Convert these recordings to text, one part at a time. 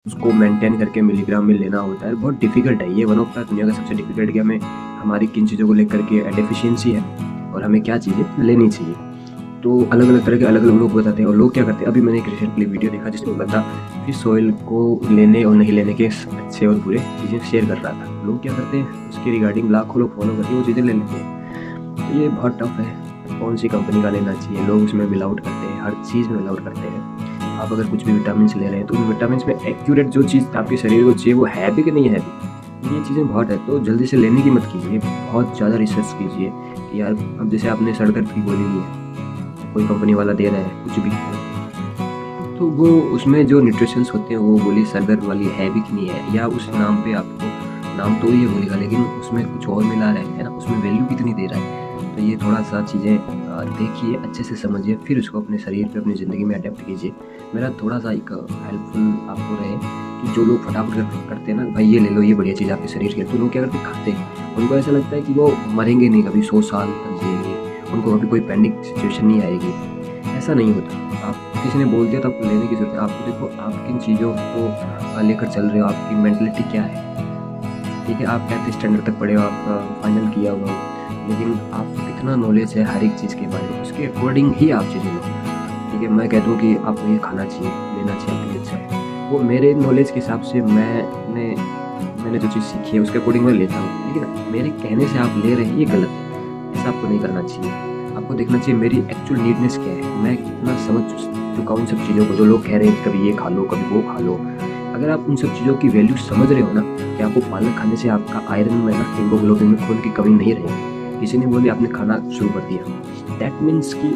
उसको मेंटेन करके मिलीग्राम में लेना होता है। बहुत डिफ़िकल्ट है, ये वन ऑफ द दुनिया का सबसे डिफ़िकल्ट कि हमें हमारी किन चीज़ों को लेकर के डेफिशिएंसी है और हमें क्या चीज़ें लेनी चाहिए। तो अलग-अलग तरह के अलग-अलग लोग बताते हैं और लोग क्या करते हैं, अभी मैंने एक रिसेंटली वीडियो देखा जिसमें बंदा फिश ऑयल को लेने और नहीं लेने के अच्छे और बुरे चीज़ें शेयर कर रहा था। लोग क्या करते हैं, उसके रिगार्डिंग लाखों लोग फॉलो करके वो चीज़ें ले लेते हैं। तो ये बहुत टफ है, कौन सी कंपनी का लेना चाहिए। लोग उसमें मिलावट करते हैं, हर चीज़ में मिलावट करते हैं। आप अगर कुछ भी विटामिन ले रहे हैं तो उन विटामिन में एक्यूरेट जो चीज़ आपके शरीर को चाहिए वो है भी कि नहीं है भी, ये चीज़ें बहुत है। तो जल्दी से लेने की मत कीजिए, बहुत ज़्यादा रिसर्च कीजिए कि यार अब जैसे आपने सर दर्द की गोली ली है, कोई कंपनी वाला दे रहा है कुछ भी, तो वो उसमें जो न्यूट्रिशंस होते हैं वो गोली सर दर्द वाली है भी कि नहीं है, या उस नाम पे आपको नाम तो ही है गोली का लेकिन उसमें कुछ और मिला रहा है ना, उसमें वैल्यू कितनी दे रहा है। तो ये थोड़ा सा चीज़ें देखिए, अच्छे से समझिए, फिर उसको अपने शरीर पे अपनी ज़िंदगी में अडेप्ट कीजिए। मेरा थोड़ा सा एक हेल्पफुल आपको रहे कि जो लोग फटाफट करते हैं ना, भाई ये ले लो, ये बढ़िया चीज़ आपके शरीर के लिए, तो लोग क्या करते हैं, खाते हैं। उनको ऐसा लगता है कि वो मरेंगे नहीं कभी, 100 साल तक जिएंगे, उनको कभी कोई पेंडिंग सिचुएशन नहीं आएगी। ऐसा नहीं होता। आप किसी ने बोल दिया तो आपको लेने की ज़रूरत है। आपको देखो आप किन चीज़ों को लेकर चल रहे हो, आपकी मेंटालिटी क्या है। ठीक है, आप 10th स्टैंडर्ड तक पढ़े हो, आप फाइनल किया हुआ हो, लेकिन आपको कितना नॉलेज है हर एक चीज़ के बारे में, उसके अकॉर्डिंग ही आप चीज़ें लो। ठीक है, मैं कहता हूँ कि आपको ये खाना चाहिए, लेना चाहिए, आपके लिए अच्छा है। वो मेरे नॉलेज के हिसाब से मैंने जो चीज़ सीखी है उसके अकॉर्डिंग मैं लेता हूँ, लेकिन मेरे कहने से आप ले रहे हैं ये गलत है। ऐसा आपको नहीं करना चाहिए। आपको देखना चाहिए मेरी एक्चुअल नीडनेस क्या है, मैं कितना समझ चुका हूँ उन सब चीज़ों को। जो लोग कह रहे हैं कभी ये खा लो, कभी वो खा लो, अगर आप उन सब चीज़ों की वैल्यू समझ रहे हो ना, कि आपको पालक खाने से आपका आयरन में ना, हीमोग्लोबिन में खून की कमी नहीं रहेगी, किसी ने बोले आपने खाना शुरू कर दिया, दैट मीन्स कि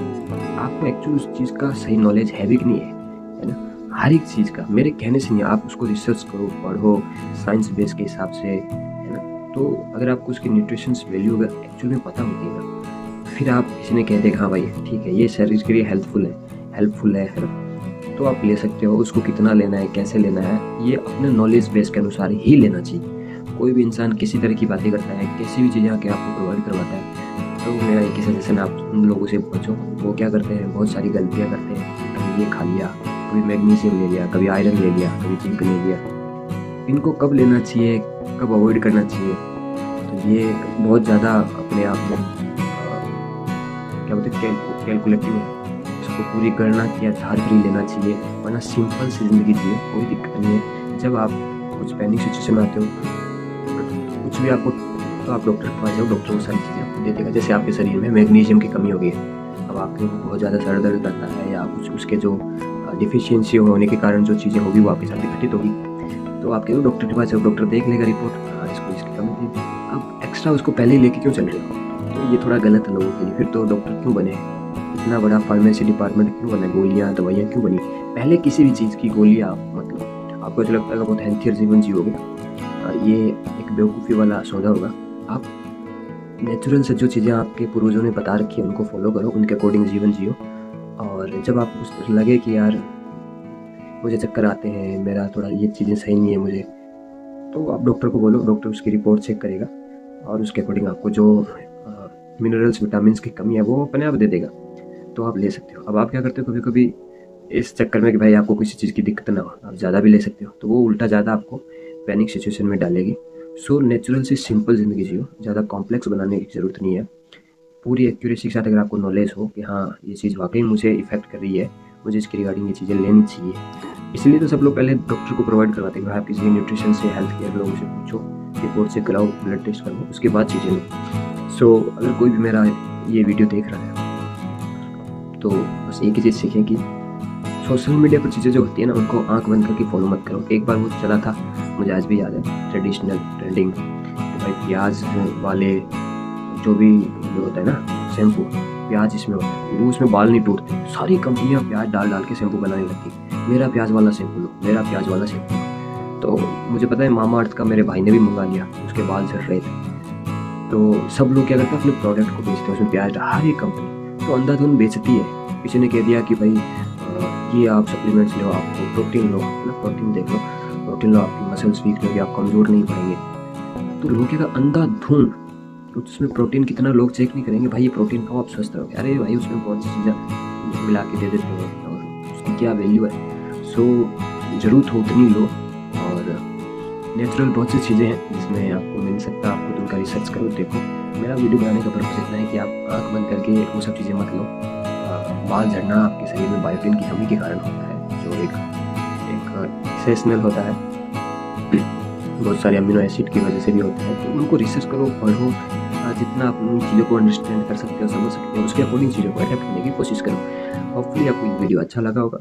आपको एक्चुअल उस चीज़ का सही नॉलेज है भी कि नहीं है ना। हर एक चीज़ का मेरे कहने से नहीं, आप उसको रिसर्च करो, पढ़ो साइंस बेस के हिसाब से, है ना। तो अगर आपको उसकी न्यूट्रिशंस वैल्यू अगर एक्चुअल में पता होती है ना, फिर आप किसी ने कह देगा हाँ भाई ठीक है ये शरीर के लिए हेल्पफुल है ना, तो आप ले सकते हो। उसको कितना लेना है, कैसे लेना है, ये अपने नॉलेज बेस के अनुसार ही लेना चाहिए। कोई भी इंसान किसी तरह की बातें करता है, कैसी भी चीज़ें आके आपको प्रोवाइड करवाता है, तो मेरा एक ही सजेशन, आप उन लोगों से बचो। वो क्या करते हैं, बहुत सारी गलतियाँ करते हैं। कभी ये खा लिया, कभी मैग्नीशियम ले लिया, कभी आयरन ले लिया, कभी जिंक ले लिया। इनको कब लेना चाहिए, कब अवॉइड करना चाहिए, तो ये बहुत ज़्यादा अपने आप में क्या बोलते हैं, कैलकुलेटिव है। इसको पूरी गणना के आधार पर ही लेना चाहिए, वरना सिंपल सी ज़िंदगी जिए, कोई दिक्कत नहीं है। जब आप कुछ पैनिक सिचुएशन में आते हो, कुछ भी आपको, तो आप डॉक्टर के पास जाओ, डॉक्टर वो सारी चीज़ें आपको दे देगा। जैसे आपके शरीर में मैग्नीशियम की कमी हो गई है, अब आपके बहुत ज़्यादा सर दर्द करता है, या कुछ उसके जो डिफिशियंसी होने के कारण जो चीज़ें होगी वो आपके साथ घटित होगी, तो आप कहो डॉक्टर के पास जाओ, डॉक्टर देख लेगा रिपोर्ट, इसको इसकी कमी थी। अब एक्स्ट्रा उसको पहले ही लेके क्यों चल रहे हो, तो ये थोड़ा गलत है लोगों के लिए। फिर तो डॉक्टर क्यों बने, इतना बड़ा फार्मेसी डिपार्टमेंट क्यों बना, गोलियाँ दवाइयाँ क्यों बनी। पहले किसी भी चीज़ की गोलियाँ, मतलब आपको जो लगता है बहुत हेल्थियर जीवन जियोगे, ये एक बेवकूफ़ी वाला सौदा होगा। आप नेचुरल से जो चीज़ें आपके पूर्वजों ने बता रखी है उनको फॉलो करो, उनके अकॉर्डिंग जीवन जियो। और जब आपको उस लगे कि यार मुझे चक्कर आते हैं, मेरा थोड़ा ये चीज़ें सही नहीं है मुझे, तो आप डॉक्टर को बोलो, डॉक्टर उसकी रिपोर्ट चेक करेगा और उसके अकॉर्डिंग आपको जो मिनरल्स विटामिन्स की कमी है वो अपने आप दे देगा, तो आप ले सकते हो। अब आप क्या करते हो, कभी कभी इस चक्कर में कि भाई आपको किसी चीज़ की दिक्कत ना हो, आप ज़्यादा भी ले सकते हो, तो वो उल्टा ज़्यादा आपको पैनिक सिचुएशन में डालेगी। सो नेचुरल से सिंपल ज़िंदगी जियो, ज़्यादा कॉम्प्लेक्स बनाने की ज़रूरत नहीं है। पूरी एक्यूरेसी के साथ अगर आपको नॉलेज हो कि हाँ ये चीज़ वाकई मुझे इफेक्ट कर रही है, मुझे इसके रिगार्डिंग ये चीज़ें लेनी चाहिए, इसलिए तो सब लोग पहले डॉक्टर को प्रोवाइड करवाते हैं कि आप किसी न्यूट्रिशन से, हेल्थ केयर लोगों से पूछो, रिपोर्ट चेक कराओ, ब्लड टेस्ट कराओ, उसके बाद चीज़ें लो। सो अगर कोई भी मेरा ये वीडियो देख रहा है तो बस एक ही चीज़ सीखें कि सोशल मीडिया पर चीज़ें जो होती है ना उनको आंख बंद करके फॉलो मत करो। एक बार वो चला था, मुझे आज भी याद है, ट्रेडिशनल ट्रेंडिंग, भाई प्याज वाले जो भी जो होता है ना शैम्पू, प्याज इसमें होता है, वो उसमें बाल नहीं टूटते, सारी कंपनियां प्याज डाल डाल के शैम्पू बनाने लगती, मेरा प्याज वाला शैम्पू लो, मेरा प्याज वाला शैम्पू। तो मुझे पता है मामा अर्थ का मेरे भाई ने भी मंगा लिया, उसके बाल झड़ रहे थे। तो सब लोग क्या करते हैं, अपने प्रोडक्ट को बेचते हैं, उसमें प्याज हर एक कंपनी तो अंधाधुंध बेचती है। किसी ने कह दिया कि भाई ये आप सप्लीमेंट्स लो, आपको प्रोटीन लो, मतलब प्रोटीन देख लो, प्रोटीन लो, आपकी मसल्स वीक होगी, आप कमज़ोर नहीं पड़ेंगे। तो लोग क्या अंधाधुंध, तो उसमें प्रोटीन कितना लोग चेक नहीं करेंगे, भाई ये प्रोटीन खाओ आप स्वस्थ रहोगे, अरे भाई उसमें बहुत सी चीज़ें मिला के दे देते हैं और उसकी क्या वैल्यू है। सो ज़रूरत हो उतनी लो, नेचुरल बहुत सी चीज़ें हैं जिसमें आपको मिल सकता है, आपको तो उनका रिसर्च करो, देखो। मेरा वीडियो बनाने का पर्पस इतना है कि आप आँख बंद करके वो सब चीज़ें मत लो। बाल झड़ना आपके शरीर में बायोटिन की कमी के कारण होता है, जो एक इसेंशियल होता है, बहुत सारे अमीनो एसिड की वजह से भी होता है। तो उनको रिसर्च करो, पढ़ो, जितना आप उन चीज़ों को अंडरस्टैंड कर सकते हो, समझ सकते हो, उसके अकॉर्डिंग चीज़ों को अडेप्ट करने की कोशिश करो। होपफुली आपको ये वीडियो अच्छा लगा होगा।